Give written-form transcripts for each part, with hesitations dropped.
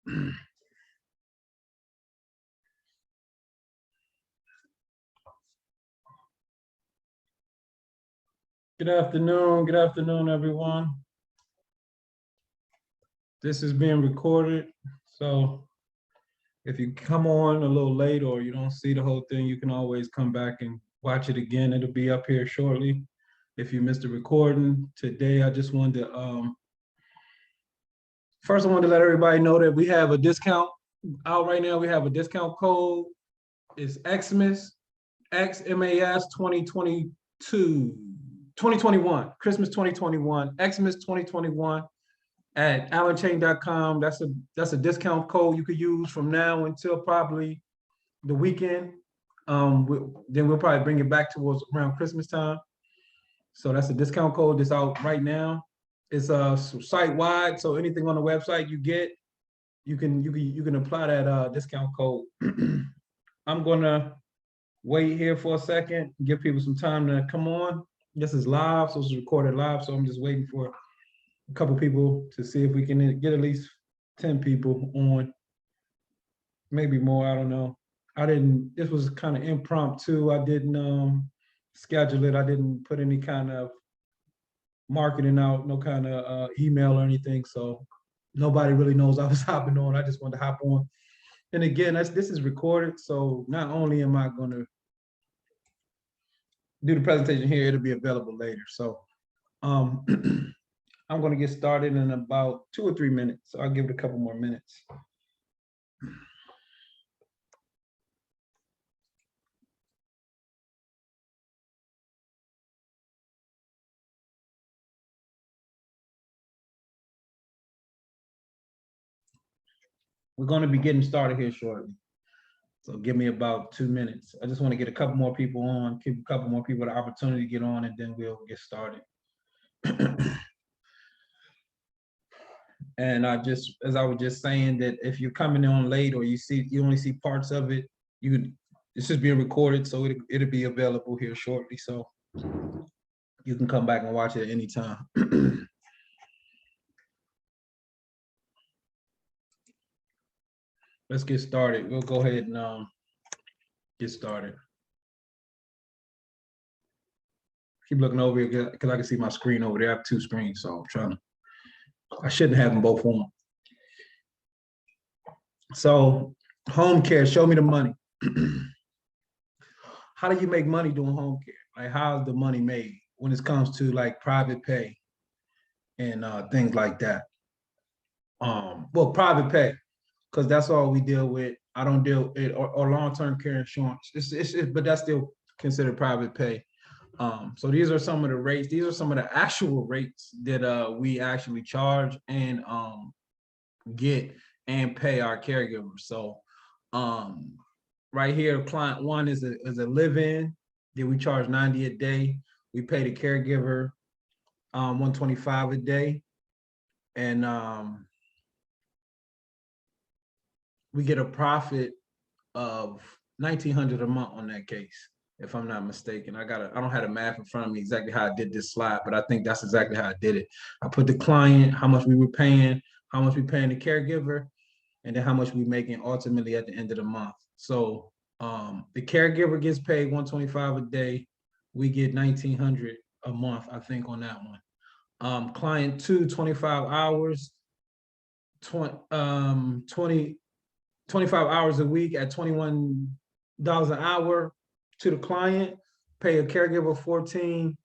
Good afternoon, everyone. This is being recorded, so if you come on a little late or you don't see the whole thing, you can always come back and watch it again. It'll be up here shortly. If you missed the recording today, I just wanted to, first I wanted to let everybody know that we have a discount out right now. We have a discount code. It's Xmas, Xmas 2021, Christmas 2021, Xmas 2021 at Allenchaney.com. That's a discount code you could use from now until probably the weekend. Then we'll probably bring it back towards around Christmas time. So that's a discount code that's out right now. It's site wide, so anything on the website you get, you can apply that discount code. I'm gonna wait here for a second, give people some time to come on. This is live, so it's recorded live, so I'm just waiting for a couple people to see if we can get at least 10 people on, maybe more, I don't know. This was kind of impromptu. I didn't schedule it. I didn't put any kind of marketing out, no kind of email or anything, so nobody really knows I was hopping on. I just wanted to hop on. And again, this is recorded, so not only am I gonna do the presentation here, it'll be available later. So I'm going to get started in about 2 or 3 minutes. So I'll give it a couple more minutes. We're going to be getting started here shortly. So give me about 2 minutes. I just want to get a couple more people on, give a couple more people the opportunity to get on, and then we'll get started. And as I was just saying, that if you're coming on late or you only see parts of it, this is being recorded, so it'll be available here shortly. So you can come back and watch it at any time. Let's get started. We'll go ahead and get started. Keep looking over here because I can see my screen over there. I have 2 screens, so I shouldn't have them both on. So home care, show me the money. How do you make money doing home care? Like, how's the money made when it comes to like private pay and things like that? Well, private pay, because that's all we deal with. I don't deal with it, or long-term care insurance. But that's still considered private pay. So these are some of the rates. These are some of the actual rates that we actually charge and get and pay our caregivers. So right here, client 1 is a live-in. Then we charge $90 a day. We pay the caregiver $125 a day, and we get a profit of $1,900 a month on that case, if I'm not mistaken. I don't have the math in front of me exactly how I did this slide, but I think that's exactly how I did it. I put the client, how much we were paying, how much we paying the caregiver, and then how much we making ultimately at the end of the month. So the caregiver gets paid $125 a day. We get $1,900 a month, I think, on that one. Client 2, 25 hours, 25 hours a week at $21 an hour to the client, pay a caregiver $14.50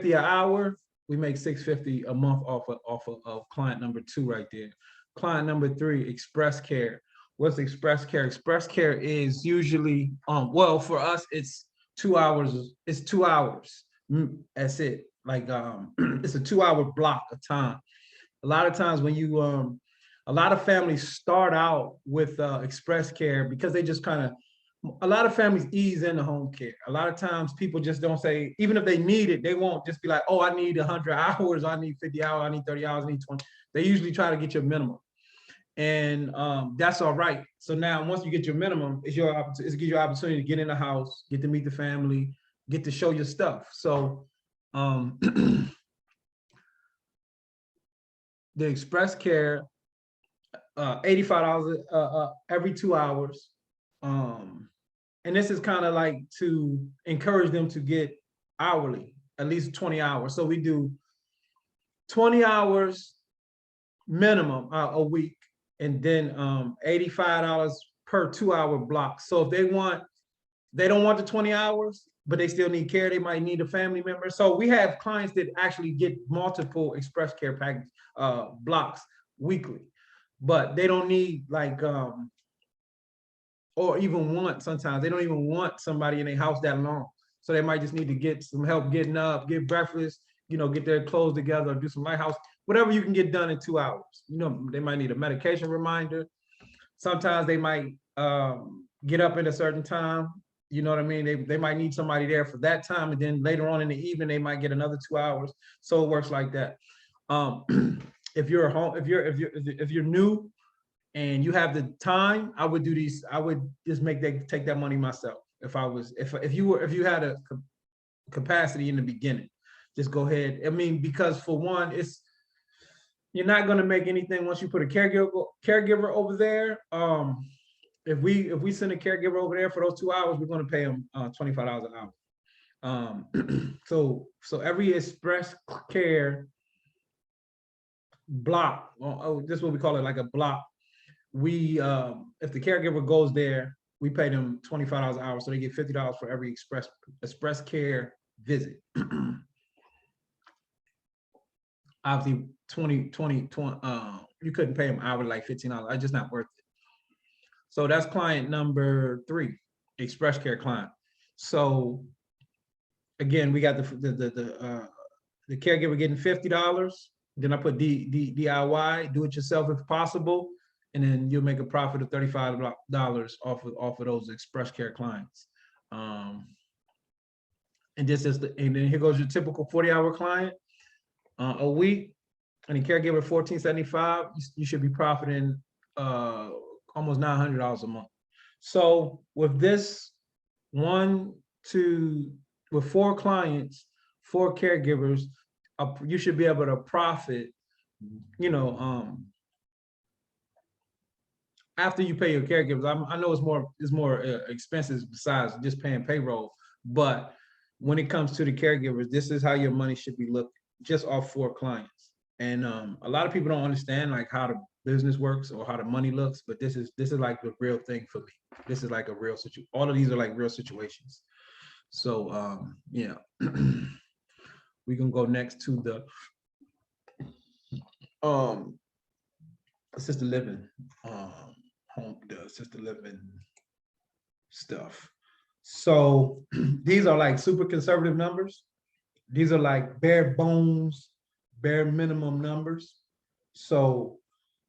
an hour. We make $650 a month off of client number 2 right there. Client number 3, express care. What's express care? Express care is usually, well, for us, it's 2 hours. It's 2 hours. That's it. Like, it's a 2-hour block of time. A lot of times when you, a lot of families start out with express care because they just kind of, a lot of families ease into home care. A lot of times people just don't say, even if they need it, they won't just be like, oh, I need 100 hours, I need 50 hours, I need 30 hours, I need 20. They usually try to get your minimum. And that's all right. So now once you get your minimum, it gives you your opportunity to get in the house, get to meet the family, get to show your stuff. So the express care, $85 every 2 hours. And this is kind of like to encourage them to get hourly, at least 20 hours. So we do 20 hours minimum a week, and then $85 per 2 hour block. So if they don't want the 20 hours, but they still need care, they might need a family member. So we have clients that actually get multiple express care package blocks weekly, but they don't need like or even want, sometimes they don't even want somebody in their house that long. So they might just need to get some help getting up, get breakfast, you know, get their clothes together, do some lighthouse, whatever you can get done in 2 hours. You know, they might need a medication reminder. Sometimes they might get up at a certain time. You know what I mean? They might need somebody there for that time, and then later on in the evening they might get another 2 hours. So it works like that. If you're home, if you're new and you have the time, I would do these. I would just take that money myself. If you had a capacity in the beginning, just go ahead. I mean, because for one, you're not going to make anything once you put a caregiver over there. If we send a caregiver over there for those 2 hours, we're going to pay them $25 an hour. So every express care block, this is what we call it, like a block. We if the caregiver goes there, we pay them $25 an hour, so they get $50 for every express care visit. Obviously, 20, you couldn't pay them hourly like $15. It's just not worth it. So that's client number 3, express care client. So again, we got the caregiver getting $50. Then I put DIY, do it yourself if possible, and then you'll make a profit of $35 off of those express care clients. And this is and then here goes your typical 40-hour client a week, and the caregiver $1,475. You should be profiting almost $900 a month. So with this with 4 clients, 4 caregivers, you should be able to profit, you know, after you pay your caregivers. I know it's more expenses besides just paying payroll, but when it comes to the caregivers, this is how your money should be looked, just off 4 clients. And a lot of people don't understand like how the business works or how the money looks, but this is like the real thing for me. This is like a real situation. All of these are like real situations. So yeah. We can go next to the assisted living, the assisted living stuff. So these are like super conservative numbers. These are like bare bones, bare minimum numbers. So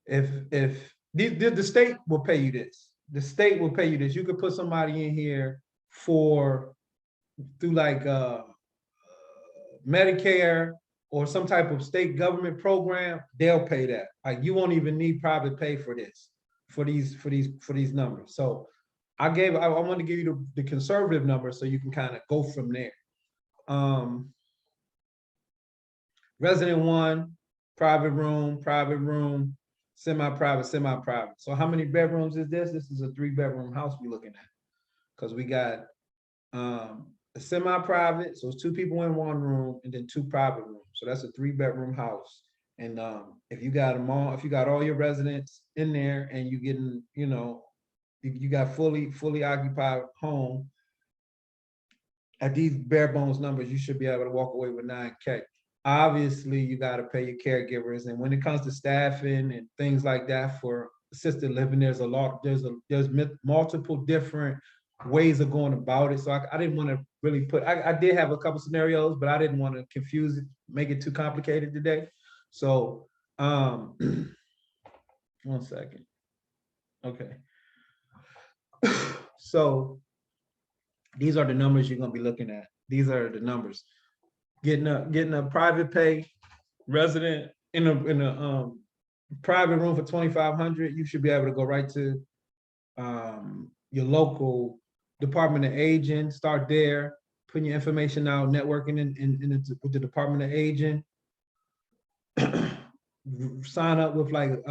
if the state will pay you this, the state will pay you this. You could put somebody in here through like Medicare or some type of state government program, they'll pay that. Like you won't even need private pay for this, for these numbers. So I want to give you the conservative number so you can kind of go from there. Resident 1, private room, semi-private. So how many bedrooms is this? This is a 3-bedroom house we're looking at, because we got a semi-private, so it's 2 people in 1 room, and then 2 private rooms. So that's a 3-bedroom house. And if you got them all, if you got all your residents in there, and you getting, you know, you got fully occupied home at these bare bones numbers, you should be able to walk away with $9K. Obviously, you got to pay your caregivers, and when it comes to staffing and things like that for assisted living, there's multiple different ways of going about it. So I didn't want to really put, I did have a couple scenarios, but I didn't want to confuse it, make it too complicated today. So 1 second. Okay. So these are the numbers you're going to be looking at. These are the numbers. Getting a private pay resident in a private room for $2,500, you should be able to go right to your local Department of Aging, start there, putting your information out, networking with the Department of Aging. sign up with like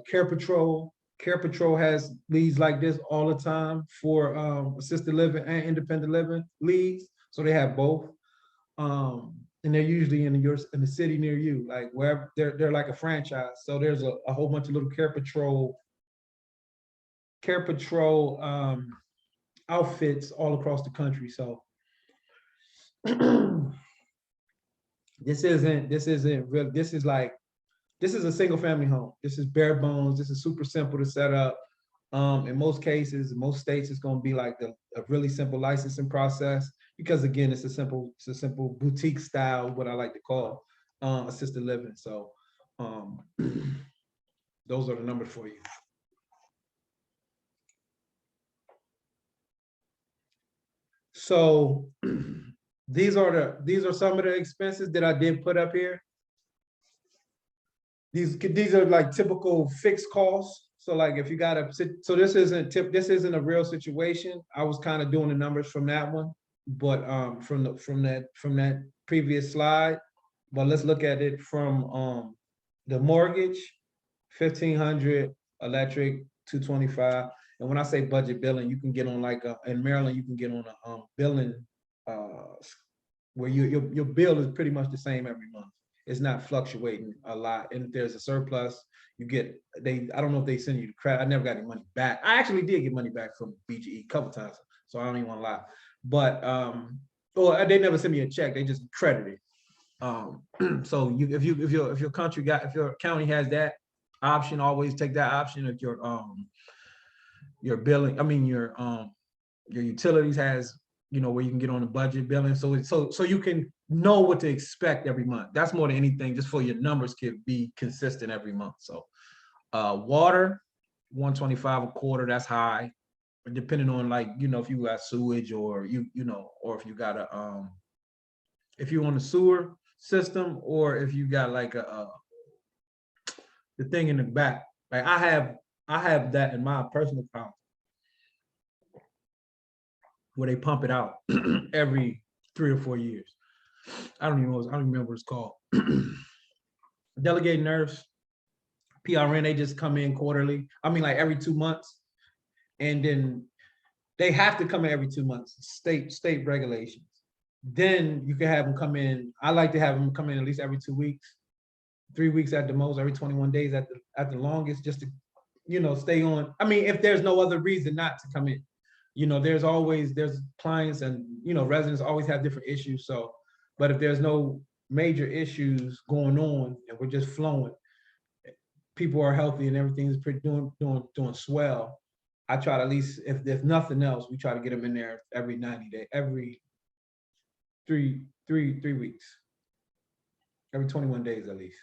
Care Patrol. Care Patrol has leads like this all the time for assisted living and independent living leads. So they have both. And they're usually in the city near you, like wherever they're like a franchise. So there's a whole bunch of little Care Patrol outfits all across the country. So this isn't real. This is a single family home. This is bare bones. This is super simple to set up. In most cases, in most states, it's going to be like a really simple licensing process because again, it's a simple boutique style, what I like to call assisted living. So those are the numbers for you. So these are some of the expenses that I did put up here. These are like typical fixed costs. So like if you got this isn't a real situation. I was kind of doing the numbers from that one, but from that previous slide. But let's look at it from the mortgage, 1,500, electric, 225. And when I say budget billing, you can get on like in Maryland, you can get on a billing where your bill is pretty much the same every month. It's not fluctuating a lot. And if there's a surplus, you get I don't know if they send you the credit. I never got any money back. I actually did get money back from BGE a couple times, so I don't even want to lie. But or they never send me a check. They just credit it. So if your county has that option, always take that option. If your billing, I mean your utilities has, where you can get on the budget billing, so you can know what to expect every month. That's more than anything, just for your numbers can be consistent every month. So water, 125 a quarter, that's high, depending on like, if you got sewage or or if you got if you're on the sewer system, or if you got like the thing in the back. Like I have that in my personal account where they pump it out every 3 or 4 years. I don't remember what it's called. Delegated nurse, PRN, they just come in quarterly. I mean, like every 2 months. And then they have to come in every 2 months, state regulations. Then you can have them come in. I like to have them come in at least every 2 weeks, 3 weeks at the most, every 21 days at the longest, just to, stay on. I mean, if there's no other reason not to come in. There's clients and, residents always have different issues. So, but if there's no major issues going on and we're just flowing, people are healthy and everything is doing swell, I try to, at least, if there's nothing else, we try to get them in there every 90 days, every three weeks, every 21 days at least.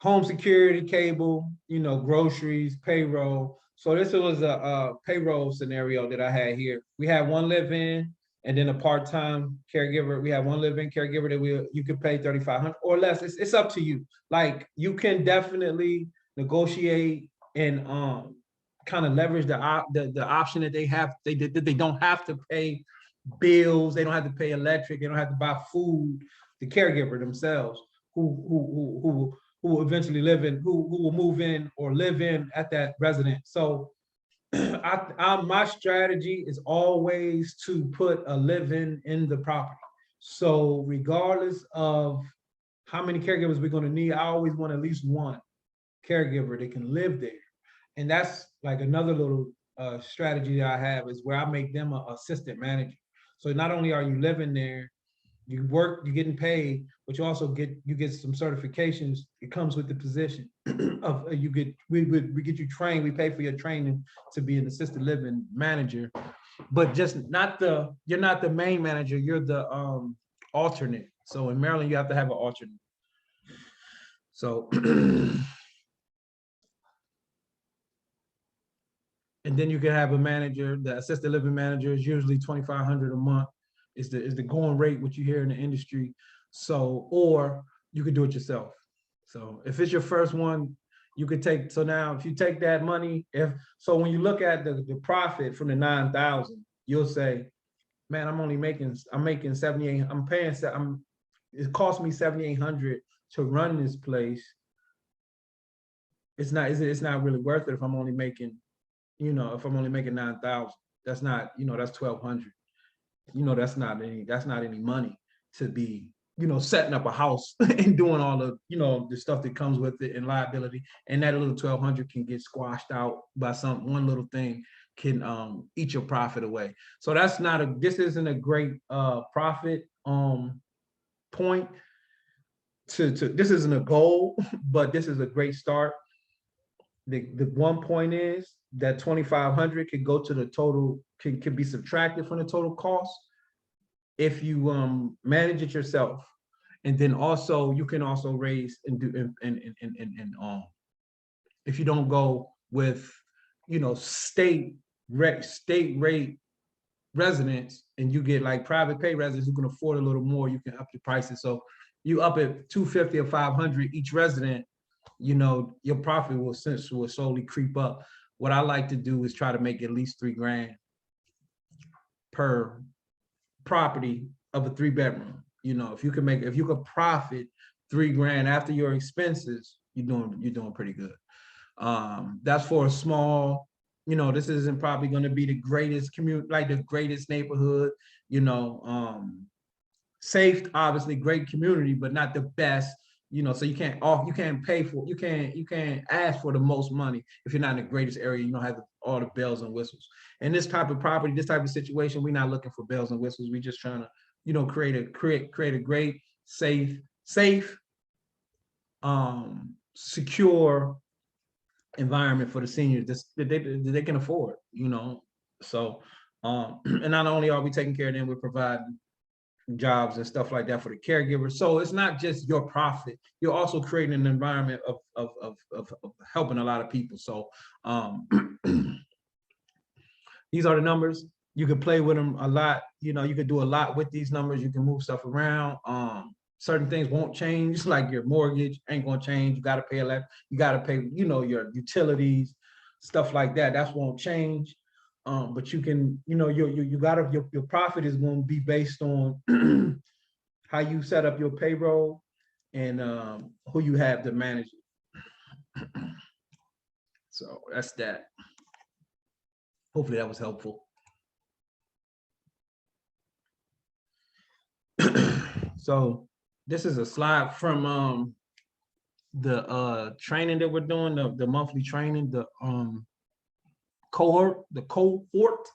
Home security, cable, groceries, payroll. So this was a payroll scenario that I had here. We had one live-in and then a part-time caregiver. We have one live-in caregiver that you could pay $3,500 or less. It's up to you. Like, you can definitely negotiate and kind of leverage the option that they have. They don't have to pay bills. They don't have to pay electric. They don't have to buy food. The caregiver themselves, who will eventually who will move in or live in at that residence. So my strategy is always to put a live-in in the property. So regardless of how many caregivers we're going to need, I always want at least one caregiver that can live there. And that's like another little strategy that I have, is where I make them an assistant manager. So not only are you living there, you work, you're getting paid, but you also get some certifications. It comes with the position of we get you trained. We pay for your training to be an assisted living manager, but just you're not the main manager. You're the alternate. So in Maryland, you have to have an alternate. So and then you can have a manager. The assisted living manager is usually $2,500 a month. Is the going rate, what you hear in the industry. So, or you could do it yourself. So if it's your first one, you could take, so now if you take that money, so when you look at the profit from the 9,000, you'll say, man, I'm making 78, it cost me 7,800 to run this place, it's not really worth it if I'm only making, if I'm only making 9,000. That's not, that's 1,200. That's not any money to be, setting up a house and doing all the, the stuff that comes with it and liability. And that little 1,200 can get squashed out by one little thing can eat your profit away. So this isn't a great profit point this isn't a goal, but this is a great start. The one point is that 2,500 could go to the total, can be subtracted from the total cost if you manage it yourself. And then also you can also raise and do if you don't go with state rate residents and you get like private pay residents who can afford a little more, you can up the prices. So you up at 250 or 500 each resident, your profit will slowly creep up. What I like to do is try to make at least $3,000 per property of a 3-bedroom. If you could profit $3,000 after your expenses, you're doing pretty good. That's for a small, this isn't probably going to be the greatest community, like the greatest neighborhood, safe, obviously great community, but not the best, so you can't ask for the most money if you're not in the greatest area, you don't have all the bells and whistles. And this type of property, this type of situation, we're not looking for bells and whistles. We're just trying to, create a great, safe, secure environment for the seniors that they can afford, So, and not only are we taking care of them, we're providing jobs and stuff like that for the caregivers. So it's not just your profit, you're also creating an environment of helping a lot of people. So these are the numbers. You can play with them a lot. You can do a lot with these numbers. You can move stuff around. Certain things won't change, like your mortgage ain't gonna change. You gotta pay you gotta pay, your utilities, stuff like that. That won't change. But you can, your profit is going to be based on how you set up your payroll and who you have to manage it. So that's that. Hopefully that was helpful. So this is a slide from the training that we're doing, the monthly training, the cohort.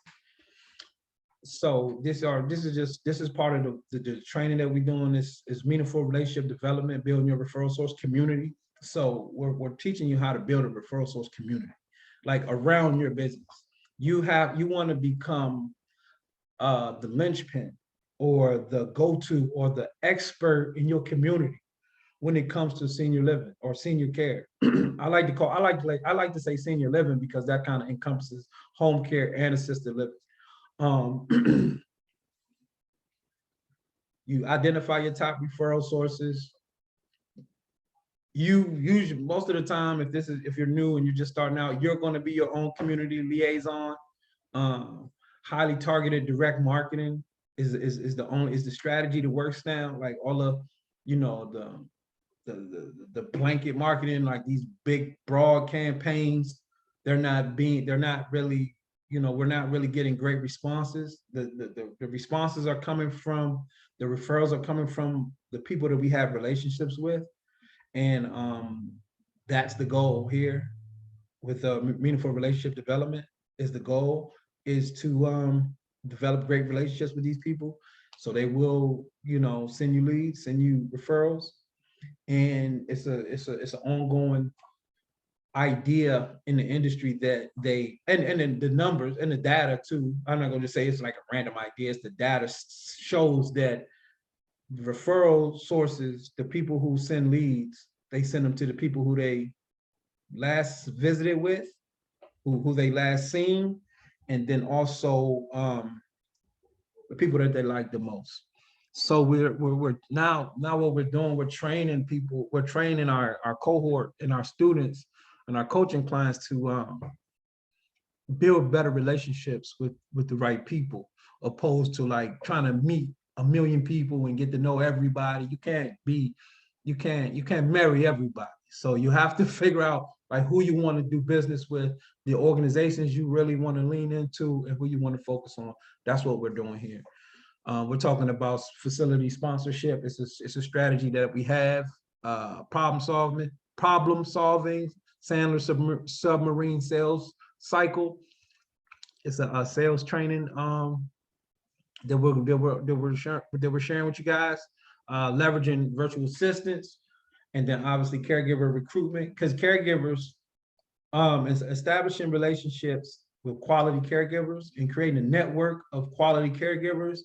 So this is part of the training that we're doing. This is meaningful relationship development, building your referral source community. So we're teaching you how to build a referral source community, like around your business. You want to become the linchpin or the go-to or the expert in your community when it comes to senior living or senior care. I like to say senior living because that kind of encompasses home care and assisted living. You identify your top referral sources. You usually, most of the time, if you're new and you're just starting out, you're going to be your own community liaison. Highly targeted direct marketing is the strategy that works now. Like all of the blanket marketing, like these big broad campaigns, we're not really getting great responses. The responses are coming from, the referrals are coming from the people that we have relationships with. And that's the goal here with meaningful relationship development. Is the goal is to develop great relationships with these people, so they will send you leads, send you referrals. And it's an ongoing idea in the industry that and then the numbers and the data too. I'm not going to say it's like a random idea. It's the data shows that referral sources, the people who send leads, they send them to the people who they last visited with, who they last seen, and then also the people that they like the most. So we're now what we're doing, we're training people, we're training our cohort and our students and our coaching clients to build better relationships with the right people, opposed to like trying to meet 1 million people and get to know everybody. You can't be you can't marry everybody. So you have to figure out like who you want to do business with, the organizations you really want to lean into, and who you want to focus on. That's what we're doing here. We're talking about facility sponsorship. It's a strategy that we have. Problem solving, Sandler submarine sales cycle. It's a sales training that we're sharing with you guys. Leveraging virtual assistants, and then obviously caregiver recruitment, because caregivers is establishing relationships with quality caregivers and creating a network of quality caregivers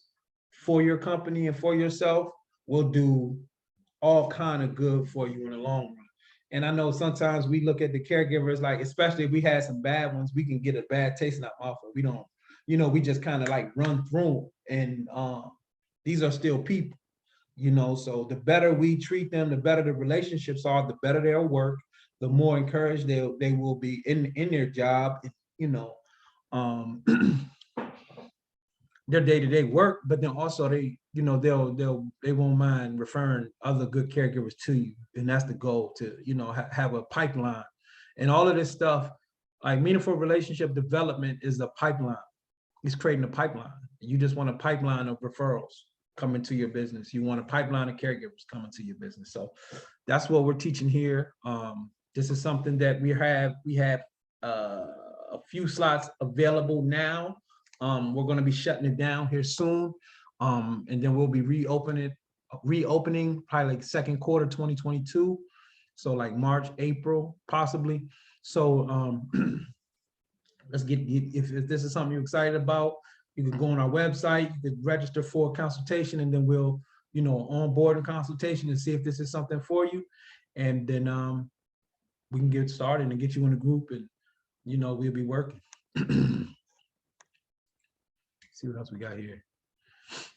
for your company and for yourself will do all kind of good for you in the long run. And I know sometimes we look at the caregivers, like, especially if we had some bad ones, we can get a bad taste in our mouth. We don't, we just kind of like run through them. And these are still people, so the better we treat them, the better the relationships are, the better they'll work, the more encouraged they will be in their job, their day-to-day work, but then also they won't mind referring other good caregivers to you. And that's the goal, to, have a pipeline. And all of this stuff, like meaningful relationship development is a pipeline. It's creating a pipeline. You just want a pipeline of referrals coming to your business. You want a pipeline of caregivers coming to your business. So that's what we're teaching here. This is something that we have a few slots available now. We're going to be shutting it down here soon. And then we'll be reopening probably like second quarter 2022. So like March, April, possibly. So let's get, if this is something you're excited about, you can go on our website, you can register for a consultation, and then we'll, onboard a consultation and see if this is something for you. And then we can get started and get you in a group, and, we'll be working. See what else we got here.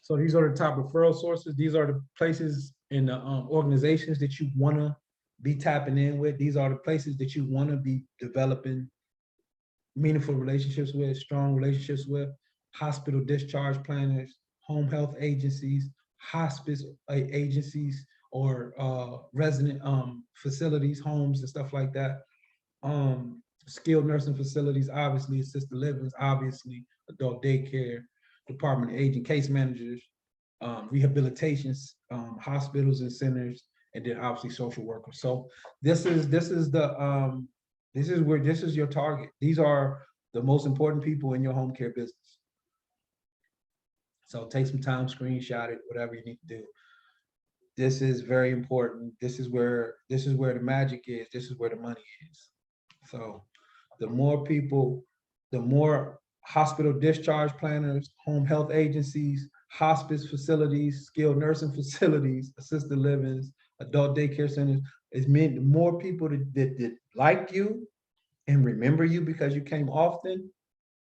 So these are the top referral sources. These are the places and the organizations that you want to be tapping in with. These are the places that you want to be developing meaningful relationships with, strong relationships with. Hospital discharge planners, home health agencies, hospice agencies, or resident facilities, homes and stuff like that. Skilled nursing facilities, obviously, assisted livings, obviously, adult daycare, department of aging, case managers, rehabilitations, hospitals and centers, and then obviously social workers. So this is your target. These are the most important people in your home care business. So take some time, screenshot it, whatever you need to do. This is very important. This is where the magic is. This is where the money is. So the more people, the more hospital discharge planners, home health agencies, hospice facilities, skilled nursing facilities, assisted livings, adult daycare centers, the more people that like you and remember you because you came often,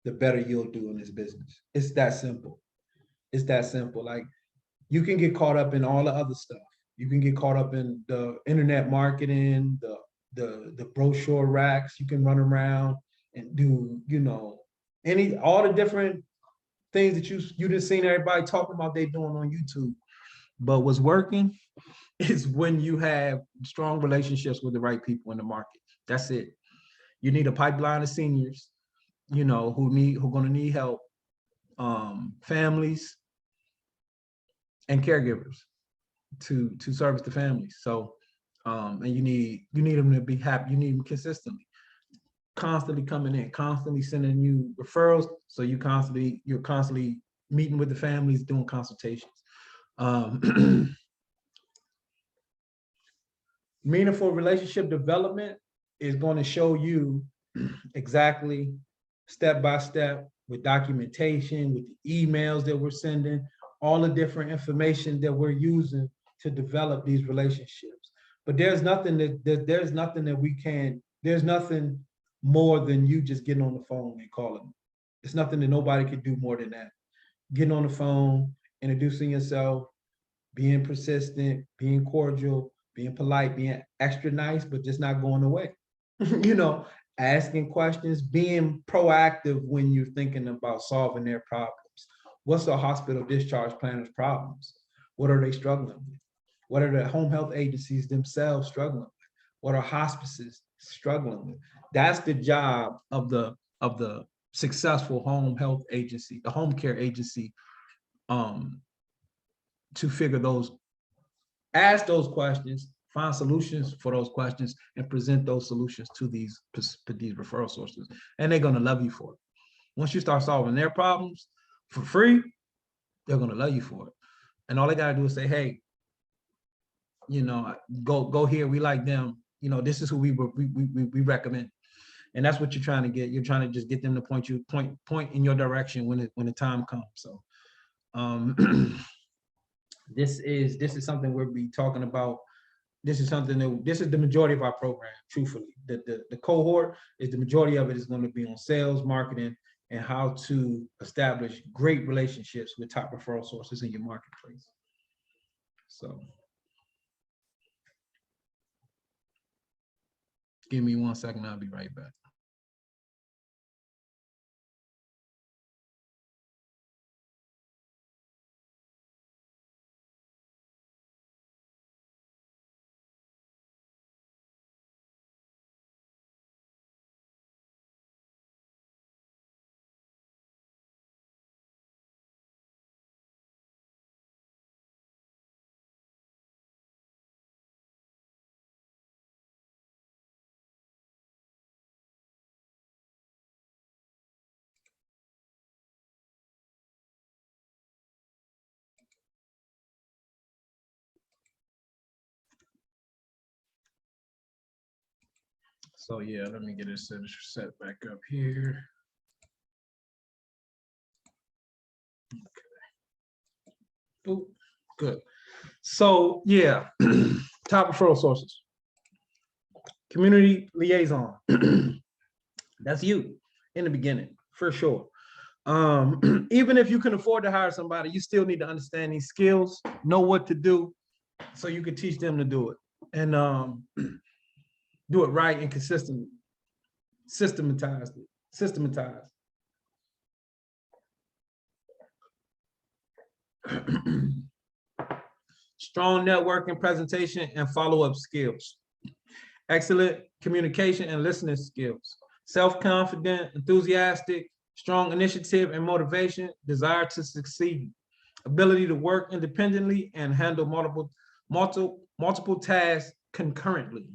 the better you'll do in this business. It's that simple. It's that simple. Like, you can get caught up in all the other stuff. You can get caught up in the internet marketing, the brochure racks. You can run around and do, all the different things that you just seen everybody talking about they doing on YouTube. But what's working is when you have strong relationships with the right people in the market. That's it. You need a pipeline of seniors, who are going to need help, families, and caregivers to service the families. So, and you need them to be happy. You need them consistently, constantly coming in, constantly sending you referrals. So you're constantly meeting with the families, doing consultations. Meaningful relationship development is going to show you exactly step by step with documentation, with the emails that we're sending, all the different information that we're using to develop these relationships. But there's nothing more than you just getting on the phone and calling. It's nothing that nobody can do more than that. Getting on the phone, introducing yourself, being persistent, being cordial, being polite, being extra nice, but just not going away. Asking questions, being proactive when you're thinking about solving their problems. What's a hospital discharge planner's problems? What are they struggling with? What are the home health agencies themselves struggling with? What are hospices struggling with? That's the job of the successful home health agency, the home care agency, to figure those, ask those questions, find solutions for those questions, and present those solutions to these referral sources. And they're going to love you for it. Once you start solving their problems for free, they're going to love you for it. And all they got to do is say, hey, you know, go here. We like them. You know, this is who we recommend. And that's what you're trying to get. You're trying to just get them to point in your direction when the time comes. So this is something we'll be talking about. This is something that, this is the majority of our program, truthfully. The cohort is, the majority of it is going to be on sales, marketing, and how to establish great relationships with top referral sources in your marketplace. So give me 1 second, I'll be right back. So yeah, let me get it set back up here. Okay. Ooh, good. So yeah, top referral sources. Community liaison. That's you in the beginning, for sure. Even if you can afford to hire somebody, you still need to understand these skills, know what to do, so you can teach them to do it. And do it right and consistently. Systematize. Strong networking, presentation, and follow-up skills. Excellent communication and listening skills. Self-confident, enthusiastic, strong initiative and motivation, desire to succeed. Ability to work independently and handle multiple tasks concurrently.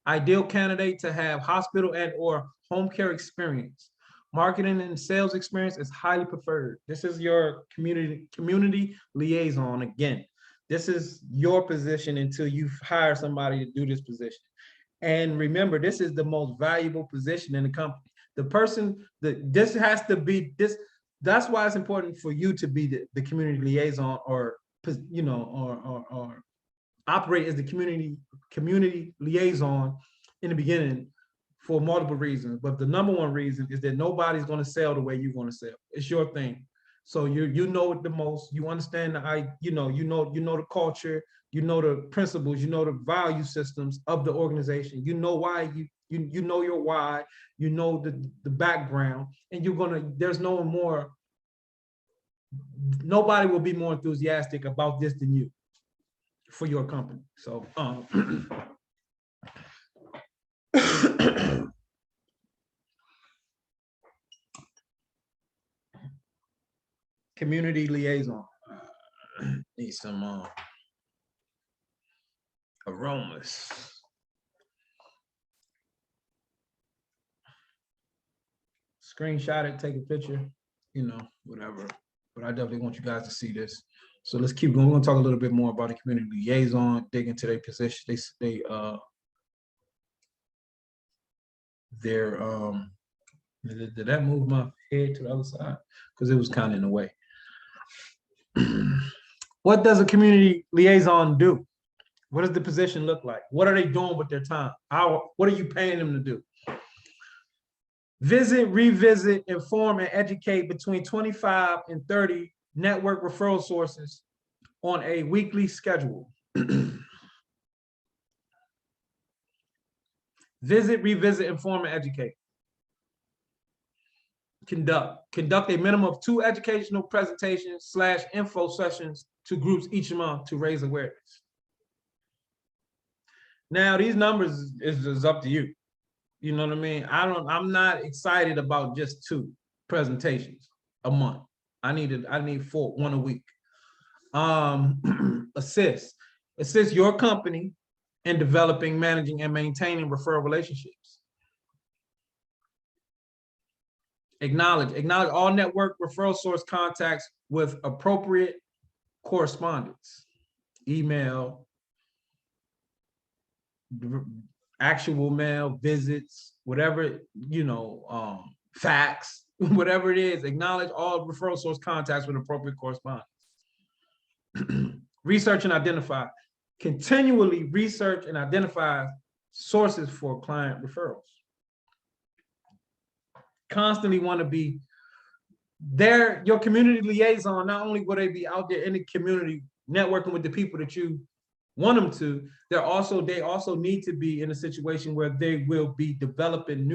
Ideal candidate to have hospital and or home care experience. Marketing and sales experience is highly preferred. This is your community liaison. Again, this is your position until you hire somebody to do this position. And remember, this is the most valuable position in the company. The person that this has to be this. That's why it's important for you to be the community liaison, or you know, or operate as the community liaison in the beginning, for multiple reasons. But the number one reason is that nobody's going to sell the way you're going to sell. It's your thing. So you know it the most. You understand you know the culture. You know the principles. You know the value systems of the organization. You know why you know your why. You know the background, and you're gonna. There's no more. Nobody will be more enthusiastic about this than you for your company. So community liaison. Need some aromas. Screenshot it, take a picture, you know, whatever. But I definitely want you guys to see this. So let's keep going. We're gonna talk a little bit more about the community liaison, dig into their position. Did that move my head to the other side? Because it was kind of in the way. What does a community liaison do? What does the position look like? What are they doing with their time? What are you paying them to do? Visit, revisit, inform, and educate between 25 and 30 network referral sources on a weekly schedule. Visit, revisit, inform, and educate. Conduct a minimum of 2 educational presentations / info sessions to groups each month to raise awareness. Now these numbers is up to you. You know what I mean? I'm not excited about just 2 presentations a month. I need 4, 1 a week. Assist your company in developing, managing, and maintaining referral relationships. Acknowledge all network referral source contacts with appropriate correspondence, email, actual mail, visits, whatever, fax, whatever it is. Acknowledge all referral source contacts with appropriate correspondence. Research and identify. Continually research and identify sources for client referrals. Constantly want to be there, your community liaison. Not only will they be out there in the community networking with the people that you want them to, they also need to be in a situation where they will be developing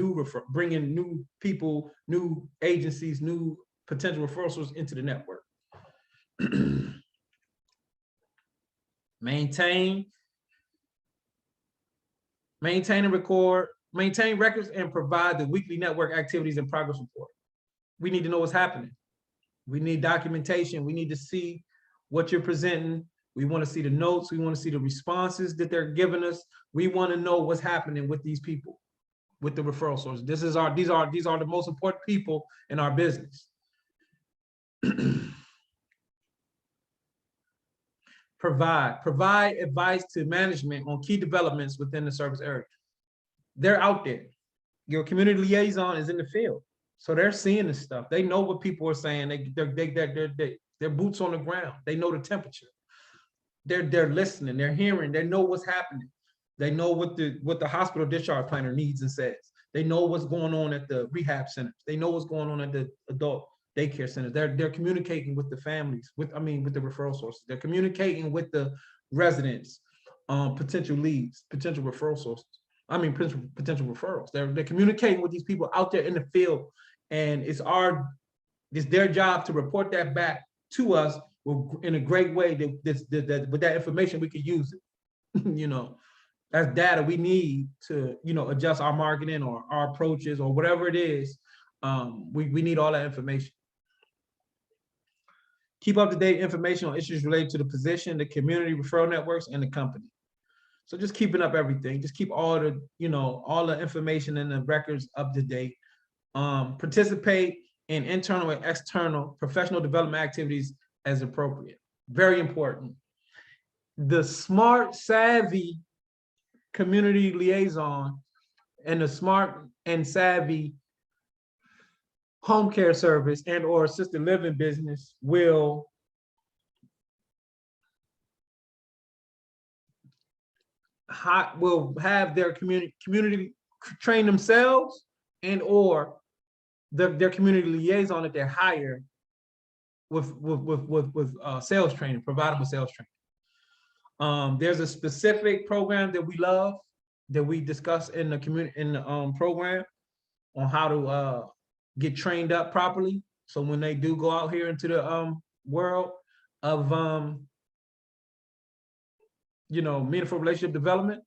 bringing new people, new agencies, new potential referral sources into the network. Maintain and record, maintain records and provide the weekly network activities and progress report. We need to know what's happening. We need documentation. We need to see what you're presenting. We want to see the notes. We want to see the responses that they're giving us. We want to know what's happening with these people, with the referral sources. These are the most important people in our business. Provide advice to management on key developments within the service area. They're out there. Your community liaison is in the field, so they're seeing this stuff. They know what people are saying. They're boots on the ground. They know the temperature. They're listening. They're hearing. They know what's happening. They know what the hospital discharge planner needs and says. They know what's going on at the rehab centers. They know what's going on at the adult daycare centers. They're communicating with the families, with the referral sources. They're communicating with the residents, potential leads, potential referral sources. Potential referrals. They're communicating with these people out there in the field, and it's their job to report that back to us in a great way. That with that information we could use it. That's data we need to adjust our marketing or our approaches or whatever it is. We need all that information. Keep up-to-date information on issues related to the position, the community referral networks, and the company. So just keeping up everything. Just keep all the information and the records up to date. Participate in internal and external professional development activities as appropriate. Very important. The smart, savvy community liaison and the smart and savvy home care service and or assisted living business will have their community train themselves and or their community liaison that they're hired with sales training, provide them with sales training. There's a specific program that we love that we discuss in the program on how to get trained up properly. So when they do go out here into the world of meaningful relationship development,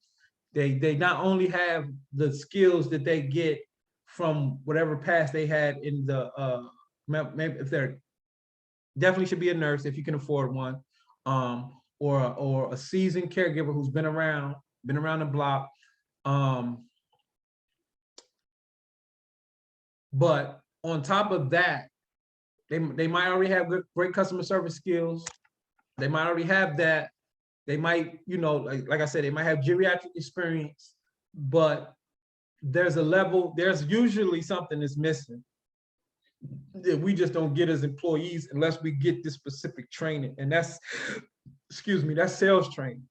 they not only have the skills that they get from whatever past they had in the maybe if they're definitely should be a nurse if you can afford one, or a seasoned caregiver who's been around the block. But on top of that, they might already have great customer service skills. They might already have that. They might, like I said, they might have geriatric experience, but there's usually something that's missing that we just don't get as employees unless we get this specific training. And that's sales training.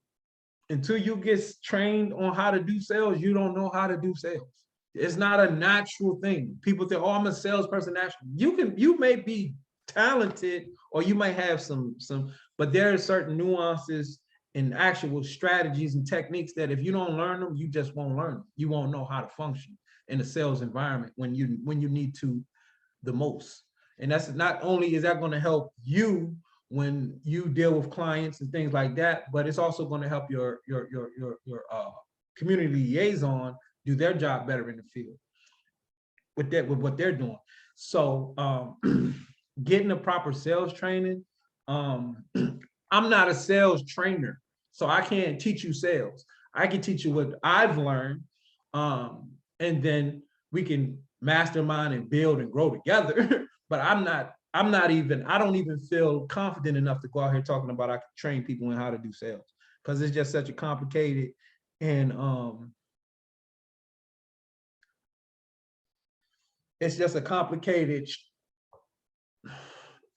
Until you get trained on how to do sales, you don't know how to do sales. It's not a natural thing. People think, oh, I'm a salesperson naturally. You may be talented or you might have some, but there are certain nuances and actual strategies and techniques that if you don't learn them, you just won't learn them. You won't know how to function in a sales environment when you need to the most. And that's not only is that going to help you when you deal with clients and things like that, but it's also going to help your community liaison do their job better in the field with what they're doing. So getting the proper sales training. I'm not a sales trainer, so I can't teach you sales. I can teach you what I've learned, and then we can mastermind and build and grow together. But I don't even feel confident enough to go out here talking about I can train people in how to do sales, because it's just such a complicated and it's just a complicated,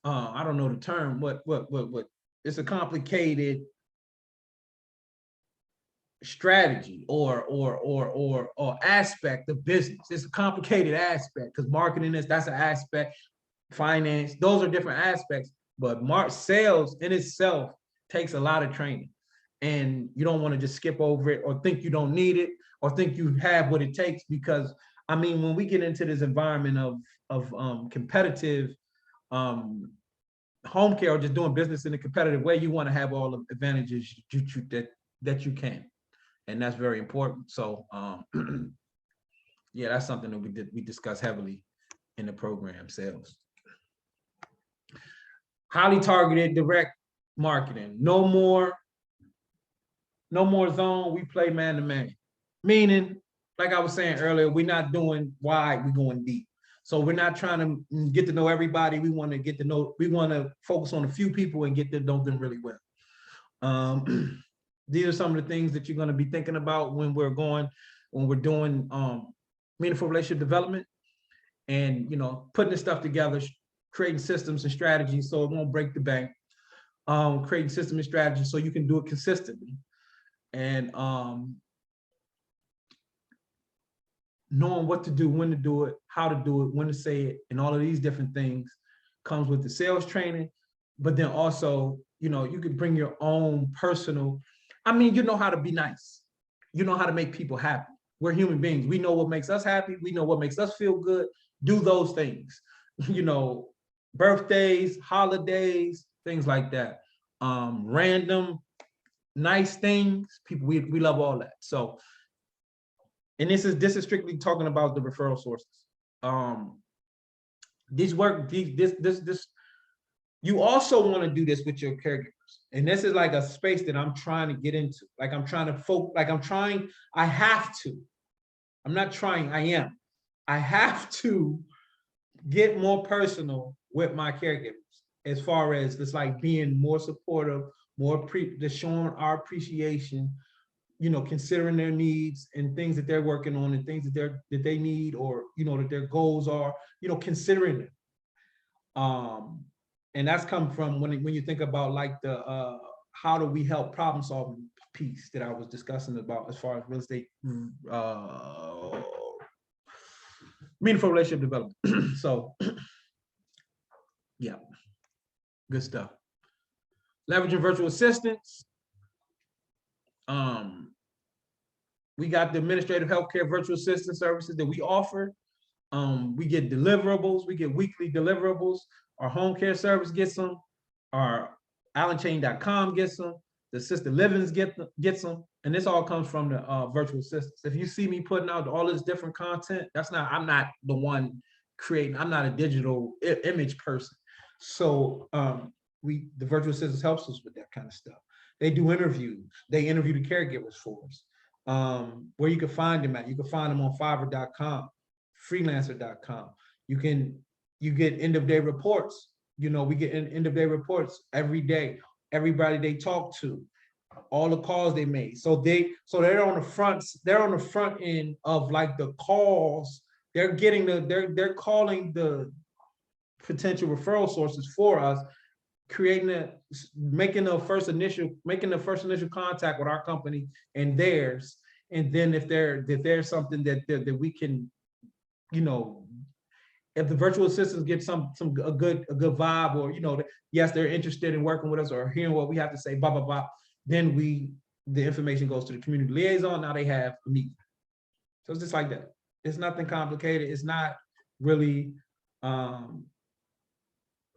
I don't know the term, what, it's a complicated strategy or aspect of business. It's a complicated aspect, because marketing that's an aspect, finance, those are different aspects, but sales in itself takes a lot of training, and you don't want to just skip over it or think you don't need it or think you have what it takes, because I mean, when we get into this environment of competitive home care or just doing business in a competitive way, you want to have all the advantages that you can, and that's very important. So yeah, that's something that we discuss heavily in the program, sales. Highly targeted direct marketing. No more zone, we play man to man. Meaning, like I was saying earlier, we're not doing wide, we're going deep. So we're not trying to get to know everybody. We want to focus on a few people and get to know them really well. These are some of the things that you're going to be thinking about when we're doing meaningful relationship development, and putting this stuff together, creating systems and strategies so it won't break the bank. Creating systems and strategies so you can do it consistently, and knowing what to do, when to do it, how to do it, when to say it, and all of these different things comes with the sales training. But then also, you can bring your own personal, you know how to be nice. You know how to make people happy. We're human beings. We know what makes us happy. We know what makes us feel good. Do those things, birthdays, holidays, things like that. Random nice things, people, we love all that. So, and this is strictly talking about the referral sources. You also want to do this with your caregivers. And this is like a space that I'm trying to get into. Like I'm trying to I have to. I'm not trying, I am. I have to get more personal with my caregivers, as far as it's like being more supportive, just showing our appreciation, considering their needs and things that they're working on and things that they need, or that their goals are, considering them. And that's come from when you think about like the how do we help problem solving piece that I was discussing about as far as real estate meaningful relationship development. So yeah, good stuff. Leveraging virtual assistants. We got the administrative healthcare virtual assistant services that we offer. We get deliverables, we get weekly deliverables. Our home care service gets them. Our Allenchaney.com gets them. The assisted livings gets them. And this all comes from the virtual assistants. If you see me putting out all this different content, I'm not the one creating, I'm not a digital image person. So the virtual assistants helps us with that kind of stuff. They do interviews. They interview the caregivers for us. Where you can find them at. You can find them on Fiverr.com, freelancer.com. You get end of day reports. We get end of day reports every day. Everybody they talk to, all the calls they made. So they're on the front end of like the calls. They're calling the potential referral sources for us, making the first initial contact with our company and theirs. And then if there's something that we can, if the virtual assistants get a good vibe, or yes, they're interested in working with us or hearing what we have to say, blah blah blah, then the information goes to the community liaison. Now they have a meeting. So it's just like that. It's nothing complicated. It's not really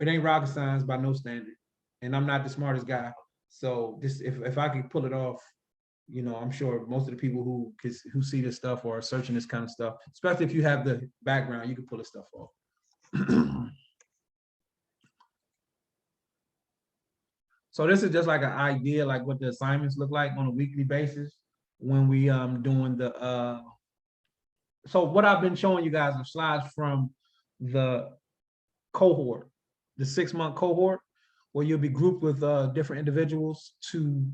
it ain't rocket science by no standard, and I'm not the smartest guy. So if I could pull it off, You know, I'm sure most of the people who see this stuff or are searching this kind of stuff, especially if you have the background, you can pull this stuff off. So this is just like an idea, like what the assignments look like on a weekly basis when we doing the so what I've been showing you guys are slides from the cohort, the 6-month cohort, where you'll be grouped with different individuals to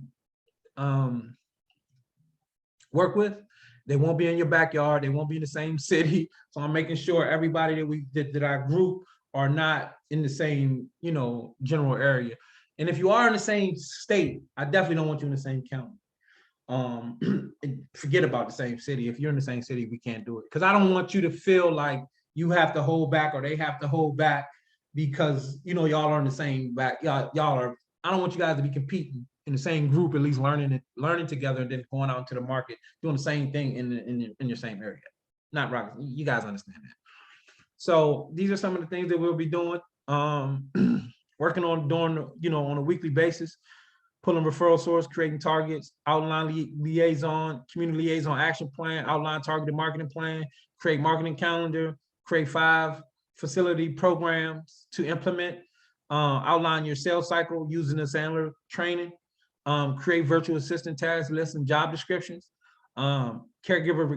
work with. They won't be in your backyard. They won't be in the same city. So I'm making sure everybody that I group are not in the same, you know, general area. And if you are in the same state, I definitely don't want you in the same county. Forget about the same city. If you're in the same city, we can't do it. Because I don't want you to feel like you have to hold back or they have to hold back because, you know, y'all are in the same back. Y'all are, I don't want you guys to be competing in the same group, at least learning together and then going out into the market, doing the same thing in your same area. Not rocket. You guys understand that. So these are some of the things that we'll be doing. Working on doing, you know, on a weekly basis, pulling referral source, creating targets, outline liaison, community liaison action plan, outline targeted marketing plan, create marketing calendar, create 5 facility programs to implement, outline your sales cycle using the Sandler training, create virtual assistant task lists and job descriptions, caregiver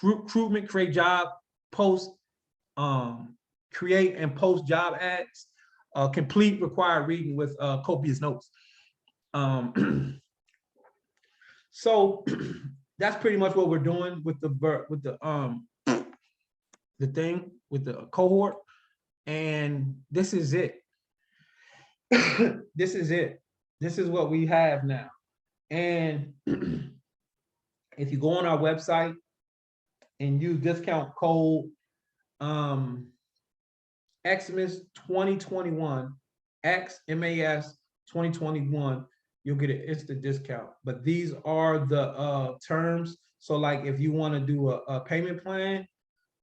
recruitment, create job posts, create and post job ads, complete required reading with copious notes. So that's pretty much what we're doing with the thing with the cohort, and this is it. This is it. This is what we have now. And if you go on our website and use discount code Xmas2021, XMAS 2021, you'll get an instant discount. But these are the terms. So like if you want to do a payment plan,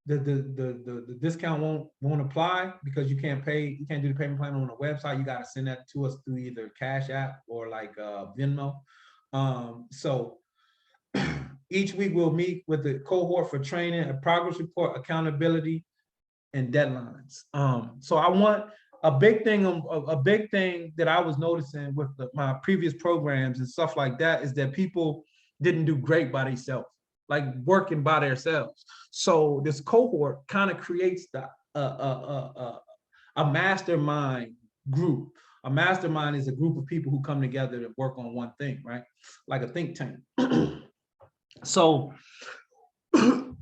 the discount won't apply because you can't do the payment plan on the website. You got to send that to us through either Cash App or like Venmo. So each week we'll meet with the cohort for training, a progress report, accountability, and deadlines. So I want a big thing that I was noticing with my previous programs and stuff like that is that people didn't do great by themselves, like working by themselves. So this cohort kind of creates a mastermind group. A mastermind is a group of people who come together to work on one thing, right? Like a think tank. So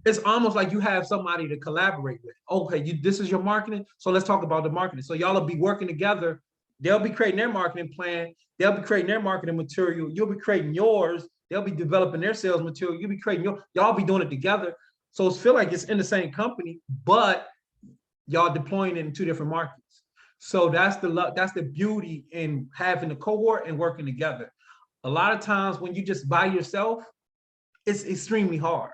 it's almost like you have somebody to collaborate with. Okay, this is your marketing, so let's talk about the marketing. So y'all will be working together. They'll be creating their marketing plan. They'll be creating their marketing material. You'll be creating yours. They'll be developing their sales material. You'll be creating y'all be doing it together. So it's feel like it's in the same company, but y'all deploying it in 2 different markets. So that's the beauty in having a cohort and working together. A lot of times when you just by yourself, it's extremely hard.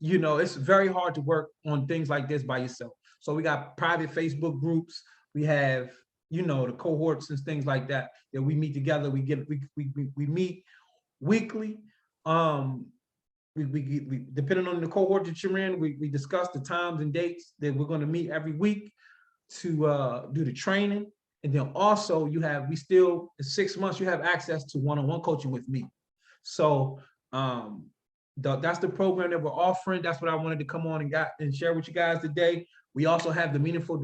You know, it's very hard to work on things like this by yourself. So we got private Facebook groups. We have, you know, the cohorts and things like that we meet together. We meet weekly. We depending on the cohort that you're in, we discuss the times and dates that we're going to meet every week to do the training. And then also we still in 6 months you have access to one-on-one coaching with me. So that's the program that we're offering. That's what I wanted to come on and share with you guys today. We also have the meaningful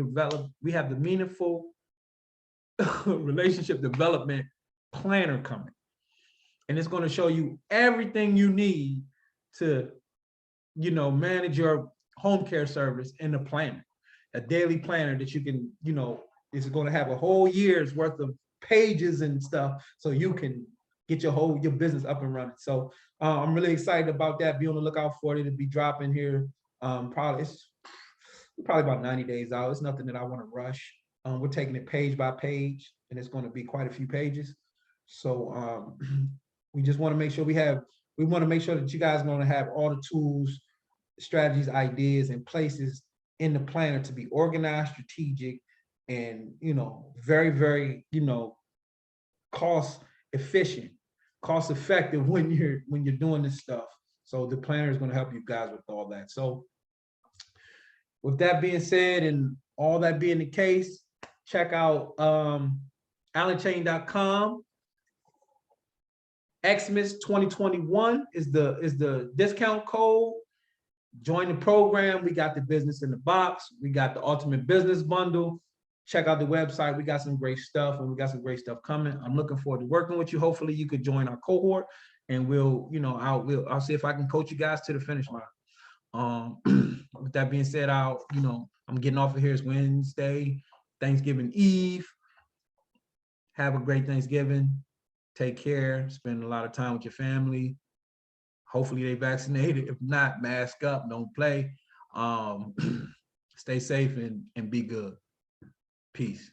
relationship development planner coming. And it's going to show you everything you need to, you know, manage your home care service in a planner, a daily planner that you can, you know, is going to have a whole year's worth of pages and stuff so you can get your business up and running. So I'm really excited about that. Be on the lookout for it. It'll be dropping here. Probably about 90 days out. It's nothing that I want to rush. We're taking it page by page, and it's going to be quite a few pages. So we just want to make sure that you guys are going to have all the tools, strategies, ideas, and places in the planner to be organized, strategic, and, you know, very, very, you know, cost efficient cost effective when you're doing this stuff. So the planner is going to help you guys with all that. So with that being said, and all that being the case, check out Allenchaney.com. Xmas2021 is the discount code. Join the program. We got the business in the box. We got the ultimate business bundle. Check out the website. We got some great stuff, and we got some great stuff coming. I'm looking forward to working with you. Hopefully you could join our cohort, and I'll see if I can coach you guys to the finish line. With that being said, I'm getting off of here. It's Wednesday, Thanksgiving Eve. Have a great Thanksgiving. Take care. Spend a lot of time with your family. Hopefully they vaccinated. If not, mask up. Don't play. Stay safe and be good. Peace.